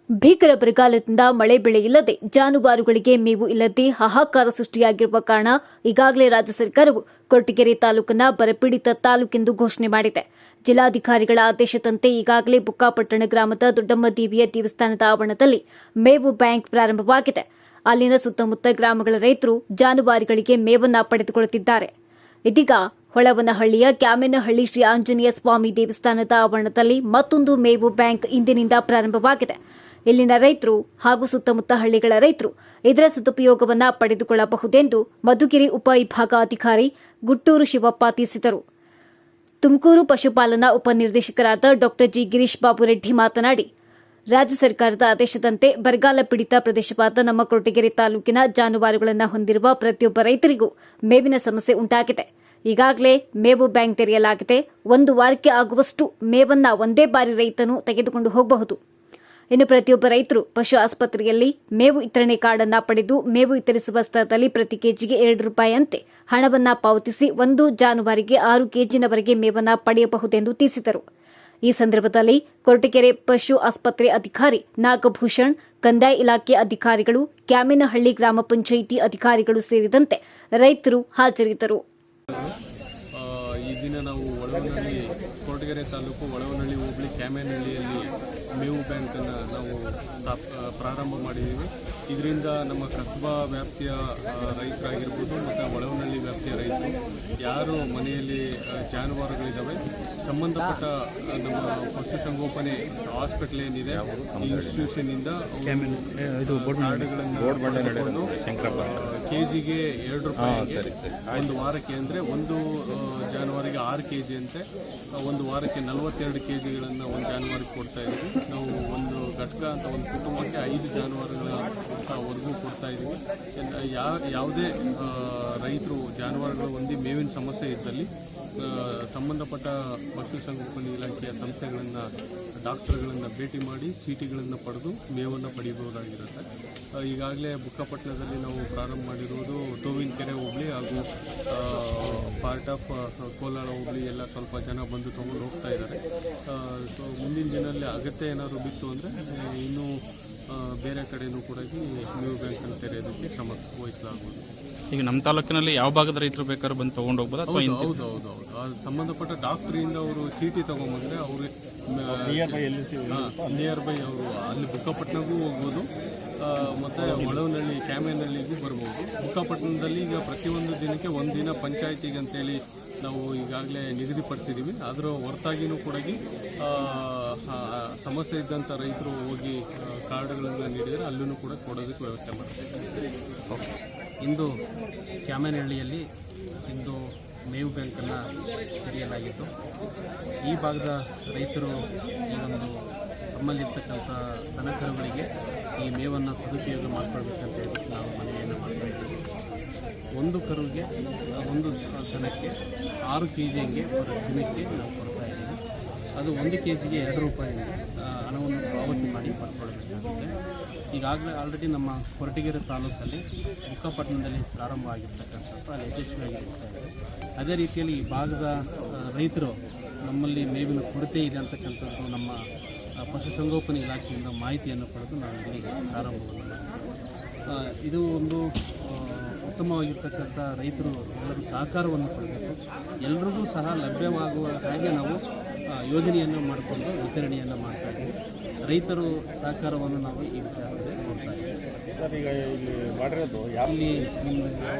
ಭೀಕರ ಬರಗಾಲದಿಂದ ಮಳೆ ಬೆಳೆ ಇಲ್ಲದೆ ಜಾನುವಾರುಗಳಿಗೆ ಮೇವು ಇಲ್ಲದೆ ಹಾಹಾಕಾರ ಸೃಷ್ಟಿಯಾಗಿರುವ ಕಾರಣ ಈಗಾಗಲೇ ರಾಜ್ಯ ಸರ್ಕಾರವು ಕೊರಟಗೆರೆ ತಾಲೂಕನ್ನು ಬರಪೀಡಿತ ತಾಲೂಕೆಂದು ಘೋಷಣೆ ಮಾಡಿದೆ. ಜಿಲ್ಲಾಧಿಕಾರಿಗಳ ಆದೇಶದಂತೆ ಈಗಾಗಲೇ ಬುಕ್ಕಾಪಟ್ಟಣ ಗ್ರಾಮದ ದೊಡ್ಡಮ್ಮ ದೇವಿಯ ದೇವಸ್ಥಾನದ ಆವರಣದಲ್ಲಿ ಮೇವು ಬ್ಯಾಂಕ್ ಪ್ರಾರಂಭವಾಗಿದೆ. ಅಲ್ಲಿನ ಸುತ್ತಮುತ್ತ ಗ್ರಾಮಗಳ ರೈತರು ಜಾನುವಾರುಗಳಿಗೆ ಮೇವನ್ನು ಪಡೆದುಕೊಳ್ಳುತ್ತಿದ್ದಾರೆ. ಇದೀಗ ಹೊಳವನಹಳ್ಳಿಯ ಕ್ಯಾಮೇನಹಳ್ಳಿ ಶ್ರೀ ಆಂಜನೇಯ ಸ್ವಾಮಿ ದೇವಸ್ಥಾನದ ಆವರಣದಲ್ಲಿ ಮತ್ತೊಂದು ಮೇವು ಬ್ಯಾಂಕ್ ಇಂದಿನಿಂದ ಪ್ರಾರಂಭವಾಗಿದೆ. ಇಲ್ಲಿನ ರೈತರು ಹಾಗೂ ಸುತ್ತಮುತ್ತ ಹಳ್ಳಿಗಳ ರೈತರು ಇದರ ಸದುಪಯೋಗವನ್ನು ಪಡೆದುಕೊಳ್ಳಬಹುದೆಂದು ಮಧುಗಿರಿ ಉಪವಿಭಾಗಾಧಿಕಾರಿ ಗುಟ್ಟೂರು ಶಿವಪ್ಪ ತಿಳಿಸಿದರು. ತುಮಕೂರು ಪಶುಪಾಲನಾ ಉಪನಿರ್ದೇಶಕರಾದ ಡಾ ಜಿ ಗಿರೀಶ್ ಬಾಬು ರೆಡ್ಡಿ ಮಾತನಾಡಿ, ರಾಜ್ಯ ಸರ್ಕಾರದ ಆದೇಶದಂತೆ ಬರಗಾಲ ಪೀಡಿತ ಪ್ರದೇಶವಾದ ನಮ್ಮ ಕೊರಟಗೆರೆ ತಾಲೂಕಿನ ಜಾನುವಾರುಗಳನ್ನು ಹೊಂದಿರುವ ಪ್ರತಿಯೊಬ್ಬ ರೈತರಿಗೂ ಮೇವಿನ ಸಮಸ್ಯೆ ಉಂಟಾಗಿದೆ. ಈಗಾಗಲೇ ಮೇವು ಬ್ಯಾಂಕ್ ತೆರೆಯಲಾಗಿದೆ. 1 ವಾರಕ್ಕೆ ಆಗುವಷ್ಟು ಮೇವನ್ನ ಒಂದೇ ಬಾರಿ ರೈತನು ತೆಗೆದುಕೊಂಡು ಹೋಗಬಹುದು. ಇನ್ನು ಪ್ರತಿಯೊಬ್ಬ ರೈತರು ಪಶು ಆಸ್ಪತ್ರೆಯಲ್ಲಿ ಮೇವು ವಿತರಣೆ ಕಾರ್ಡ್ ಅನ್ನು ಪಡೆದು ಮೇವು ವಿತರಿಸುವ ಸ್ಥಳದಲ್ಲಿ ಪ್ರತಿ ಕೆಜಿಗೆ ₹2 ಅಂತೆ ಹಣವನ್ನು ಪಾವತಿಸಿ 1 ಜಾನುವಾರಿಗೆ 6 ಕೆಜಿನವರೆಗೆ ಮೇವನ್ನು ಪಡೆಯಬಹುದೆಂದು ತಿಳಿಸಿದರು. ಈ ಸಂದರ್ಭದಲ್ಲಿ ಕೊರಟಗೆರೆ ಪಶು ಆಸ್ಪತ್ರೆ ಅಧಿಕಾರಿ ನಾಗಭೂಷಣ್, ಕಂದಾಯ ಇಲಾಖೆ ಅಧಿಕಾರಿಗಳು, ಕ್ಯಾಮೇನಹಳ್ಳಿ ಗ್ರಾಮ ಪಂಚಾಯಿತಿ ಅಧಿಕಾರಿಗಳು ಸೇರಿದಂತೆ ರೈತರು ಹಾಜರಿದ್ದರು. ಈ ದಿನ ನಾವು ಒಳವನಹಳ್ಳಿ ಕೊರಟಗೆರೆ ತಾಲೂಕು ಒಳವನಹಳ್ಳಿ ಹೋಬಳಿ ಕ್ಯಾಮೇನಹಳ್ಳಿಯಲ್ಲಿ ಮೇವು ಬ್ಯಾಂಕನ್ನು ನಾವು ಪ್ರಾರಂಭ ಮಾಡಿದ್ದೀವಿ. ಇದರಿಂದ ನಮ್ಮ ಕಸ್ಬಾ ವ್ಯಾಪ್ತಿಯ ರೈತರಾಗಿರ್ಬೋದು ಮತ್ತು ಒಳವನಹಳ್ಳಿ ವ್ಯಾಪ್ತಿಯ ರೈತರು ಯಾರು ಮನೆಯಲ್ಲಿ ಜಾನುವಾರುಗಳಿದ್ದಾವೆ, ಸಂಬಂಧಪಟ್ಟ ನಮ್ಮ ಪಶುಸಂಗೋಪನೆ ಹಾಸ್ಪಿಟಲ್ ಏನಿದೆ ಈ ಇನ್ಸ್ಟಿಟ್ಯೂಷನ್ನಿಂದ ಕಾರ್ಡ್ಗಳನ್ನು ಕೆಜಿಗೆ ₹2 1 ವಾರಕ್ಕೆ ಅಂದರೆ 1 ಜಾನುವಾರಿಗೆ 6 ಕೆಜಿ ಅಂತೆ 1 ವಾರಕ್ಕೆ 42 ಕೆಜಿಗಳನ್ನು ಒಂದು ಜಾನುವಾರಿಗೆ ಕೊಡ್ತಾ ಇದ್ದೀವಿ. ನಾವು ಒಂದು ಘಟಕ ಅಂತ ಒಂದು ಕುಟುಂಬಕ್ಕೆ 5 ಜಾನುವಾರುಗಳವರೆಗೂ ಕೊಡ್ತಾ ಇದ್ದೀವಿ. ಯಾವುದೇ ರೈತರು ಜಾನುವಾರುಗಳು ಹೊಂದಿ ಮೇವಿನ ಸಮಸ್ಯೆ ಇದ್ದಲ್ಲಿ ಸಂಬಂಧಪಟ್ಟ ಪಶುಸಂಗೋಪನೆ ಇಲಾಖೆಯ ಸಂಸ್ಥೆಗಳನ್ನು ಡಾಕ್ಟರ್ಗಳನ್ನು ಭೇಟಿ ಮಾಡಿ ಚೀಟಿಗಳನ್ನು ಪಡೆದು ಮೇವನ್ನು ಪಡೆಯಬಹುದಾಗಿರುತ್ತೆ. ಈಗಾಗಲೇ ಬುಕ್ಕಾಪಟ್ಟಣದಲ್ಲಿ ನಾವು ಪ್ರಾರಂಭ ಮಾಡಿರುವುದು ತೋವಿನಕೆರೆ ಹೋಬಳಿ ಹಾಗೂ ಪಾರ್ಟ್ ಆಫ್ ಕೋಲಾರ ಹೋಬಳಿ ಎಲ್ಲ ಸ್ವಲ್ಪ ಜನ ಬಂದು ತೊಗೊಂಡು ಹೋಗ್ತಾ ಇದ್ದಾರೆ. ಸೊ ಮುಂದಿನ ದಿನದಲ್ಲಿ ಅಗತ್ಯ ಏನಾದರೂ ಬಿತ್ತು ಅಂದರೆ ಇನ್ನೂ ಬೇರೆ ಕಡೆಯೂ ಕೂಡ ಮೇವು ಬ್ಯಾಂಕನ್ನು ತೆರೆಯೋದಕ್ಕೆ ಕ್ರಮ ವಹಿಸಲಾಗುವುದು. ಈಗ ನಮ್ಮ ತಾಲೂಕಿನಲ್ಲಿ ಯಾವ ಭಾಗದ ರೈತರು ಬೇಕಾದ್ರೂ ಬಂದು ತೊಗೊಂಡು ಹೋಗ್ಬೋದು ಅಥವಾ? ಹೌದು. ಸಂಬಂಧಪಟ್ಟ ಡಾಕ್ಟ್ರಿಂದ ಅವರು ಚೀಟಿ ತೊಗೊಂಬಂದರೆ ಅವ್ರಿಗೆ ನಿಯರ್ ಬೈ ಅವರು ಅಲ್ಲಿ ಬುಕ್ಕಾಪಟ್ಟಣಗೂ ಹೋಗ್ಬೋದು ಮತ್ತು ಒಳವನಹಳ್ಳಿ ಕ್ಯಾಮೇನಹಳ್ಳಿಗೂ ಬರ್ಬೋದು. ಬುಕ್ಕಾಪಟ್ಟಣದಲ್ಲಿ ಈಗ ಪ್ರತಿಯೊಂದು ದಿನಕ್ಕೆ 1 ದಿನ ಪಂಚಾಯತಿಗೆ ಅಂತೇಳಿ ನಾವು ಈಗಾಗಲೇ ನಿಗದಿಪಡಿಸಿದ್ದೀವಿ. ಅದರ ಹೊರತಾಗಿಯೂ ಕೂಡ ಸಮಸ್ಯೆ ಇದ್ದಂಥ ರೈತರು ಹೋಗಿ ಕಾರ್ಡ್ಗಳನ್ನು ನೀಡಿದರೆ ಅಲ್ಲೂ ಕೂಡ ಕೊಡೋದಕ್ಕೆ ವ್ಯವಸ್ಥೆ ಮಾಡ್ತೀವಿ. ಇಂದು ಕ್ಯಾಮೇನಹಳ್ಳಿಯಲ್ಲಿ ಇಂದು ಮೇವು ಬ್ಯಾಂಕನ್ನು ತೆರೆಯಲಾಗಿತ್ತು. ಈ ಭಾಗದ ರೈತರು ಈ ಒಂದು ನಮ್ಮಲ್ಲಿರ್ತಕ್ಕಂಥ ದನಕರುಗಳಿಗೆ ಈ ಮೇವನ್ನು ಸದುಪಯೋಗ ಮಾಡಿಕೊಳ್ಬೇಕಂತ ಹೇಳಿ ನಾವು ಮನವಿಯನ್ನು ಮಾಡ್ತಾಯಿದ್ದೀವಿ. 1 ಕರುಗೆ 1 ದನಕ್ಕೆ 6 ಕೆಜಿ ಹಂಗೆ ದಿನಕ್ಕೆ ನಾವು ಕೊಡ್ತಾ ಇದ್ದೀವಿ. ಅದು 1 ಕೆಜಿಗೆ ₹2 ಹಣವನ್ನು ಪಾವತಿ ಮಾಡಿ ಪಡ್ಕೊಳ್ಬೇಕಾಗುತ್ತೆ. ಈಗಾಗಲೇ ಆಲ್ರೆಡಿ ನಮ್ಮ ಕೊರಟಗೆರೆ ತಾಲೂಕಲ್ಲಿ ಬುಕ್ಕಾಪಟ್ಟಣದಲ್ಲಿ ಪ್ರಾರಂಭ ಆಗಿರ್ತಕ್ಕಂಥದ್ದು ಅಲ್ಲಿ ಯಶಸ್ವಿಯಾಗಿರ್ತಾ ಇದೆ. ಅದೇ ರೀತಿಯಲ್ಲಿ ಈ ಭಾಗದ ರೈತರು ನಮ್ಮಲ್ಲಿ ಮೇವಿನ ಕೊರತೆ ಇದೆ ಅಂತಕ್ಕಂಥದ್ದು ನಮ್ಮ ಪಶುಸಂಗೋಪನೆ ಇಲಾಖೆಯಿಂದ ಮಾಹಿತಿಯನ್ನು ಪಡೆದು ನಾವು ಇಲ್ಲಿಗೆ ಪ್ರಾರಂಭವನ್ನು ಮಾಡಿದ್ದೀವಿ. ಇದು ಒಂದು ಉತ್ತಮವಾಗಿರ್ತಕ್ಕಂಥ ರೈತರು ಎಲ್ಲರೂ ಸಹಕಾರವನ್ನು ಪಡೆಯಬೇಕು. ಎಲ್ಲರಿಗೂ ಸಹ ಲಭ್ಯವಾಗುವ ಹಾಗೆ ನಾವು ಯೋಜನೆಯನ್ನು ಮಾಡಿಕೊಂಡು ವಿತರಣೆಯನ್ನು ಮಾಡ್ತಾ ಇದ್ದೀವಿ. ರೈತರು ಸಹಕಾರವನ್ನು ನಾವು ಈ ವಿಚಾರದಲ್ಲಿ ನೋಡ್ತಾ ಇದ್ದೀವಿ. ಈಗ ಇಲ್ಲಿ ಮಾಡಿರೋದು ಇಲ್ಲಿ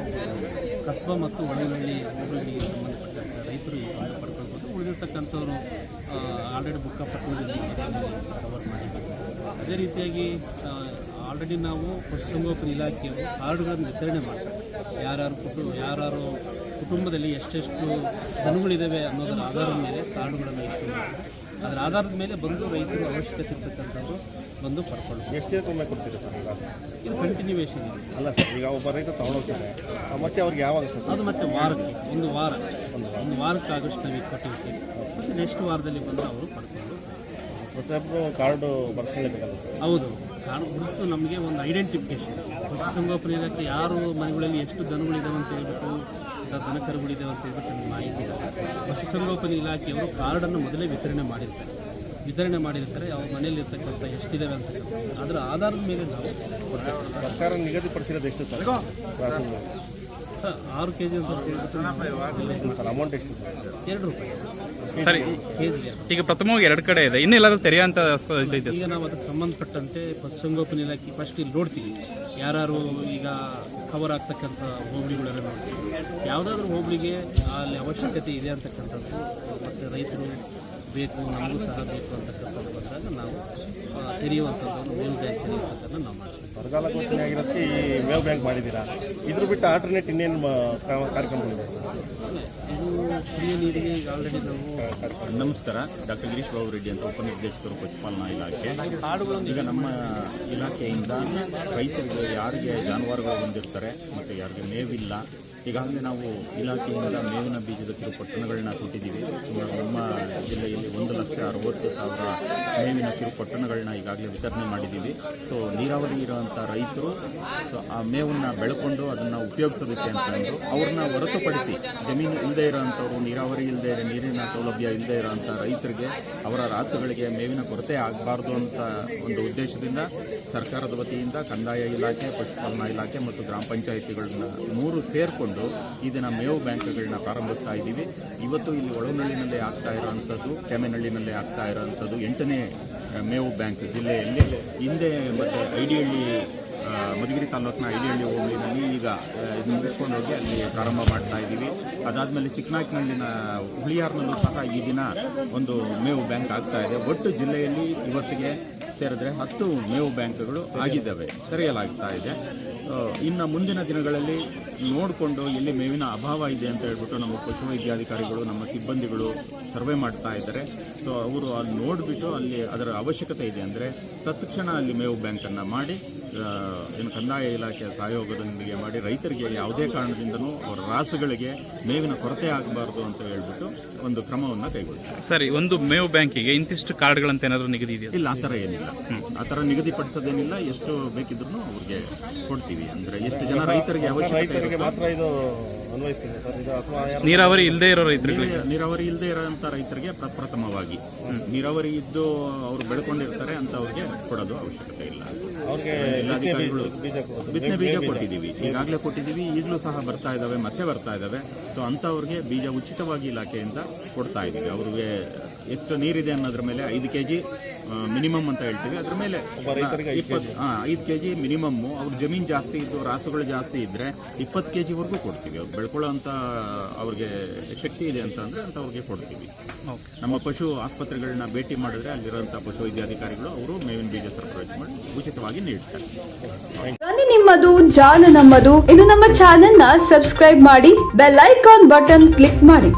ಕಸ್ಬಾ ಮತ್ತು ಒಳವನಹಳ್ಳಿ ಹೋಬಳಿಗೆ ಸಂಬಂಧಪಟ್ಟಂಥ ರೈತರು ಈ ಒಂದು ಪಡ್ಕೊಳ್ಬೋದು. ಉಳಿದಿರ್ತಕ್ಕಂಥವ್ರು ಆಲ್ರೆಡಿ ಬುಕ್ಕಾಪಟ್ಟಣದಲ್ಲಿ ಕವರ್ ಮಾಡಿದ್ದೀವಿ. ಅದೇ ರೀತಿಯಾಗಿ ಆಲ್ರೆಡಿ ನಾವು ಪಶುಸಂಗೋಪನೆ ಇಲಾಖೆಯವರು ಕಾರ್ಡ್ಗಳನ್ನು ವಿತರಣೆ ಮಾಡ್ತಾರೆ. ಯಾರ್ಯಾರು ಕುಟುಂಬದಲ್ಲಿ ಎಷ್ಟೆಷ್ಟು ದನಗಳಿದ್ದಾವೆ ಅನ್ನೋದರ ಆಧಾರದ ಮೇಲೆ ಕಾರ್ಡುಗಳನ್ನು ಇಶ್ಯೂ ಮಾಡಿ ಅದರ ಆಧಾರದ ಮೇಲೆ ಬಂದು ರೈತರು ಅವಶ್ಯಕತೆ ಇರ್ತಕ್ಕಂಥವ್ರು ಬಂದು ಪಡ್ಕೊಳ್ಬೋದು. ಎಷ್ಟು ದಿನ ತುಂಬ ಕೊಡ್ತೀರಿ ಸರ್? ಇದು ಕಂಟಿನ್ಯೂವೇಷನ್ ಇದೆ. ಅಲ್ಲ ಸರ್, ಈಗ ಒಬ್ಬ ರೈತ ತೊಗೊಂಡೋಗ್ತಾರೆ ಮತ್ತೆ ಅವ್ರಿಗೆ ಯಾವಾಗ ಸರ್? ಅದು ಮತ್ತೆ ವಾರಕ್ಕೆ ಒಂದು ವಾರಕ್ಕೆ ಆಗೋಷ್ಟು ನಾವು ಕೊಟ್ಟಿರ್ತೀವಿ. ಮತ್ತು ನೆಕ್ಸ್ಟ್ ವಾರದಲ್ಲಿ ಬಂದು ಅವರು ಪಡ್ಕೊಂಡು ಪ್ರತಿಯೊಬ್ಬರು ಕಾರ್ಡು ಬರ್ಸ್ಕೊಳ್ಳೇಬೇಕಲ್ಲ ಸರ್? ಹೌದು, ಕಾರ್ಡು ಗುರುತು ನಮಗೆ ಒಂದು ಐಡೆಂಟಿಫಿಕೇಷನ್. ಪಶುಸಂಗೋಪನೆ ಇಲಾಖೆ ಯಾರು ಮನೆಗಳಲ್ಲಿ ಎಷ್ಟು ದನಗಳಿದ್ದಾವೆ ಅಂತ ಹೇಳ್ಬಿಟ್ಟು ದನಕರುಗಳಿದ್ದಾವೆ ಅಂತ ಹೇಳ್ಬಿಟ್ಟು ನಮಗೆ ಮಾಹಿತಿ ಇದೆ. ಪಶುಸಂಗೋಪನೆ ಇಲಾಖೆಯವರು ಕಾರ್ಡನ್ನು ಮೊದಲೇ ವಿತರಣೆ ಮಾಡಿರ್ತಾರೆ. ವಿತರಣೆ ಮಾಡಿರ್ತಾರೆ ಅವ್ರ ಮನೆಯಲ್ಲಿರ್ತಕ್ಕಂಥ ಎಷ್ಟಿದ್ದಾವೆ ಅಂತಕ್ಕಂಥ ಅದರ ಆಧಾರದ ಮೇಲೆ ನಾವು ಕೊಡ್ತೇವೆ. ಸರ್ಕಾರ ನಿಗದಿಪಡಿಸಿರೋದು ಎಷ್ಟು ಸರ್? 6 kg ಅಂತ ಹೇಳ್ಬಿಟ್ಟು ಸರ್ ಅಮೌಂಟ್ ಎಷ್ಟು? ₹2 ಸರಿ, ಕೆಜಿಗೆ. ಈಗ ಪ್ರಥಮವಾಗಿ 2 ಕಡೆ ಇದೆ, ಇನ್ನೂ ಎಲ್ಲಾದ್ರೂ ತೆರೆಯುವಂಥ ಇದೆ? ಈಗ ನಾವು ಅದಕ್ಕೆ ಸಂಬಂಧಪಟ್ಟಂತೆ ಪಶುಸಂಗೋಪನೆ ಇಲಾಖೆ ಫಸ್ಟ್ ಇಲ್ಲಿ ನೋಡ್ತೀವಿ, ಯಾರು ಈಗ ಕವರ್ ಆಗ್ತಕ್ಕಂಥ ಹೋಬಳಿಗಳೆಲ್ಲ ನೋಡ್ತೀವಿ. ಯಾವುದಾದ್ರೂ ಹೋಬಳಿಗೆ ಅಲ್ಲಿ ಅವಶ್ಯಕತೆ ಇದೆ ಅಂತಕ್ಕಂಥದ್ದು ಮತ್ತು ರೈತರು ಬೇಕು, ನಮಗೂ ಸಹ ಬೇಕು ಅಂತಕ್ಕಂಥದ್ದು ಬಂದಾಗ ನಾವು ತೆರೆಯುವಂಥದ್ದು ಮೇವು ಬ್ಯಾಂಕ್ ತೆರೆಯುವಂಥದ್ದನ್ನು ನಾವು ಮಾಡ್ತೀವಿ. ಬರಗಾಲ ಘೋಷಣೆ ಆಗಿರೋದಕ್ಕೆ ಈ ಮೇವ್ ಬ್ಯಾಂಕ್ ಮಾಡಿದ್ದೀರಾ. ಇದ್ರ ಬಿಟ್ಟು ಆಲ್ಟರ್ನೇಟ್ ಇನ್ನೇನು ಕಾರ್ಯಕ್ರಮಗಳಿದೆ? ಇದು ಕುಡಿಯುವ ನೀರಿಗೆ ಈಗ ಆಲ್ರೆಡಿ ನಾವು ನಮಸ್ಕಾರ, ಡಾಕ್ಟರ್ ಗಿರೀಶ್ ಬಾಬು ರೆಡ್ಡಿ ಅಂತ ಉಪನಿರ್ದೇಶಕರು ಪಶುಪಾಲನಾ ಇಲಾಖೆ. ಈಗ ನಮ್ಮ ಇಲಾಖೆಯಿಂದ ರೈತರಿಗೆ ಯಾರಿಗೆ ಜಾನುವಾರುಗಳು ಹೊಂದಿರ್ತಾರೆ ಮತ್ತು ಯಾರಿಗೆ ಮೇವಿಲ್ಲ, ಈಗಾಗಲೇ ನಾವು ಇಲಾಖೆಯಿಂದ ಮೇವಿನ ಬೀಜದ ಕಿರುಪೊಟ್ಟಣಗಳನ್ನ ಕೊಟ್ಟಿದ್ದೀವಿ. ಸುಮಾರು ನಮ್ಮ ಜಿಲ್ಲೆಯಲ್ಲಿ 1,60,000 ಮೇವಿನ ಕಿರುಪೊಟ್ಟಣಗಳನ್ನ ಈಗಾಗಲೇ ವಿತರಣೆ ಮಾಡಿದ್ದೀವಿ. ಸೊ ನೀರಾವರಿ ಇರುವಂಥ ರೈತರು ಆ ಮೇವನ್ನು ಬೆಳ್ಕೊಂಡು ಅದನ್ನು ಉಪಯೋಗಿಸೋದಕ್ಕೆ ಅಂತಂದು ಅವ್ರನ್ನ ಹೊರತುಪಡಿಸಿ ಜಮೀನು ಇಲ್ಲದೆ ಇರೋವಂಥವ್ರು, ನೀರಾವರಿ ಇಲ್ಲದೆ ನೀರಿನ ಸೌಲಭ್ಯ ಇಲ್ಲದೆ ಇರೋವಂಥ ರೈತರಿಗೆ ಅವರ ರಾಸುಗಳಿಗೆ ಮೇವಿನ ಕೊರತೆ ಆಗಬಾರ್ದು ಅಂತ ಒಂದು ಉದ್ದೇಶದಿಂದ ಸರ್ಕಾರದ ವತಿಯಿಂದ ಕಂದಾಯ ಇಲಾಖೆ, ಪಶುಪಾಲನಾ ಇಲಾಖೆ ಮತ್ತು ಗ್ರಾಮ ಪಂಚಾಯಿತಿಗಳನ್ನ 3 ಸೇರಿಕೊಂಡು ಈ ದಿನ ಮೇವು ಬ್ಯಾಂಕ್ಗಳನ್ನ ಪ್ರಾರಂಭಿಸ್ತಾ ಇದ್ದೀವಿ. ಇವತ್ತು ಇಲ್ಲಿ ಒಳನಳ್ಳಿನಲ್ಲೇ ಆಗ್ತಾ ಇರೋವಂಥದ್ದು, ಕೆಮೆನಹಳ್ಳಿನಲ್ಲೇ ಆಗ್ತಾ ಇರೋವಂಥದ್ದು 8ನೇ ಮೇವು ಬ್ಯಾಂಕ್ ಜಿಲ್ಲೆಯಲ್ಲಿ. ಹಿಂದೆ ಮತ್ತು ಐಡಿಹಳ್ಳಿ, ಮಧುಗಿರಿ ತಾಲೂಕಿನ ಐಡಿಹಳ್ಳಿ ಹೋಬಳಿನಲ್ಲಿ ಈಗ ಇದು ಮುಗಿಸ್ಕೊಂಡು ಹೋಗಿ ಅಲ್ಲಿ ಪ್ರಾರಂಭ ಮಾಡ್ತಾ ಇದ್ದೀವಿ. ಅದಾದಮೇಲೆ ಚಿಕ್ಕನಾಯಕನಹಳ್ಳಿನ ಹುಳಿಯಾರ್ನಲ್ಲೂ ಸಹ ಈ ದಿನ ಒಂದು ಮೇವು ಬ್ಯಾಂಕ್ ಆಗ್ತಾ ಇದೆ. ಒಟ್ಟು ಜಿಲ್ಲೆಯಲ್ಲಿ ಇವತ್ತಿಗೆ ಸೇರಿದ್ರೆ 10 ಮೇವು ಬ್ಯಾಂಕ್ಗಳು ಆಗಿದ್ದಾವೆ, ತೆರೆಯಲಾಗ್ತಾ ಇದೆ. ಇನ್ನು ಮುಂದಿನ ದಿನಗಳಲ್ಲಿ ನೋಡಿಕೊಂಡು ಎಲ್ಲಿ ಮೇವಿನ ಅಭಾವ ಇದೆ ಅಂತ ಹೇಳ್ಬಿಟ್ಟು ನಮ್ಮ ಪಶುವೈದ್ಯಾಧಿಕಾರಿಗಳು, ನಮ್ಮ ಸಿಬ್ಬಂದಿಗಳು ಸರ್ವೆ ಮಾಡ್ತಾ ಇದ್ದಾರೆ. ಸೊ ಅವರು ಅಲ್ಲಿ ನೋಡಿಬಿಟ್ಟು ಅಲ್ಲಿ ಅದರ ಅವಶ್ಯಕತೆ ಇದೆ ಅಂದರೆ ತತ್ಕ್ಷಣ ಅಲ್ಲಿ ಮೇವು ಬ್ಯಾಂಕನ್ನು ಮಾಡಿ, ಏನು ಕಂದಾಯ ಇಲಾಖೆಯ ಸಹಯೋಗದೊಂದಿಗೆ ಮಾಡಿ ರೈತರಿಗೆ ಯಾವುದೇ ಕಾರಣದಿಂದನೂ ಅವರ ರಾಸುಗಳಿಗೆ ಮೇವಿನ ಕೊರತೆ ಆಗಬಾರ್ದು ಅಂತ ಹೇಳ್ಬಿಟ್ಟು ಒಂದು ಕ್ರಮವನ್ನು ಕೈಗೊಳ್ತಾರೆ. ಸರಿ, ಒಂದು ಮೇವು ಬ್ಯಾಂಕಿಗೆ ಇಂತಿಷ್ಟು ಕಾರ್ಡ್ಗಳಂತ ಏನಾದರೂ ನಿಗದಿ ಇದೆಯಾ? ಇಲ್ಲ, ಆ ಥರ ಏನಿಲ್ಲ. ಆ ಥರ ನಿಗದಿಪಡಿಸೋದೇನಿಲ್ಲ. ಎಷ್ಟು ಬೇಕಿದ್ರೂ ಅವ್ರಿಗೆ ಕೊಡ್ತೀವಿ. ಅಂದರೆ ಎಷ್ಟು ಜನ ರೈತರಿಗೆ ಅವಶ್ಯಕತೆ ಮಾತ್ರ ಇದು ಅನ್ವಯಿಸ್ತಿದೆ ಸರ್ ಇದು, ಅಥವಾ ನೀರಾವರಿ ಇಲ್ಲದೆ ಇರೋ ರೈತರಿಗೆ? ನೀರಾವರಿ ಇಲ್ಲದೆ ಇರೋಂಥ ರೈತರಿಗೆ ಪ್ರಥಮವಾಗಿ, ನೀರಾವರಿ ಇದ್ದು ಅವರು ಬೆಳ್ಕೊಂಡಿರ್ತಾರೆ ಅಂತ ಅವ್ರಿಗೆ ಕೊಡೋದು ಅವಶ್ಯಕತೆ ಇಲ್ಲ. ಅವ್ರಿಗೆ ಜಿಲ್ಲಾಧಿಕಾರಿಗಳು ಬಿತ್ತನೆ ಬೀಜ ಕೊಟ್ಟಿದ್ದೀವಿ, ಈಗಾಗಲೇ ಕೊಟ್ಟಿದ್ದೀವಿ, ಈಗಲೂ ಸಹ ಬರ್ತಾ ಇದ್ದಾವೆ, ಮತ್ತೆ ಬರ್ತಾ ಇದ್ದಾವೆ. ಸೊ ಅಂಥವ್ರಿಗೆ ಬೀಜ ಉಚಿತವಾಗಿ ಇಲಾಖೆಯಿಂದ ಕೊಡ್ತಾ ಇದ್ದೀವಿ. ಅವ್ರಿಗೆ ಎಷ್ಟು ನೀರಿದೆ ಅನ್ನೋದ್ರ ಮೇಲೆ 5 kg ಮಿನಿಮಮ್ ಅಂತ ಹೇಳ್ತೀವಿ. ಅದ್ರ ಮೇಲೆ 5 kg ಮಿನಿಮಮ್ಮು. ಅವ್ರ ಜಮೀನು ಜಾಸ್ತಿ ಇದ್ದು ರಾಸುಗಳು ಜಾಸ್ತಿ ಇದ್ದರೆ 20 kgವರೆಗೂ ಕೊಡ್ತೀವಿ. ಅವ್ರು ಬೆಳ್ಕೊಳ್ಳೋ ಅಂಥ ಅವ್ರಿಗೆ ಶಕ್ತಿ ಇದೆ ಅಂತ ಅಂದರೆ ಅಂಥವ್ರಿಗೆ ಕೊಡ್ತೀವಿ. ನಮ್ಮ ಪಶು ಆಸ್ಪತ್ರೆಗಳನ್ನ ಭೇಟಿ ಮಾಡಿದ್ರೆ ಅಲ್ಲಿರೋಂಥ ಪಶು ವೈದ್ಯಾಧಿಕಾರಿಗಳು ಅವರು ಮೇವಿನ ಬೀಜ ಸರಬರಾಜು ಮಾಡಿ ಉಚಿತವಾಗಿ ನೀಡ್ತಾರೆ. ಧ್ವನಿ ನಿಮ್ಮದು, ಜಾಲ ನಮ್ಮದು. ಇನ್ನು ನಮ್ಮ ಚಾನೆಲ್ ನ ಸಬ್ಸ್ಕ್ರೈಬ್ ಮಾಡಿ, ಬೆಲ್ ಐಕಾನ್ ಬಟನ್ ಕ್ಲಿಕ್ ಮಾಡಿ.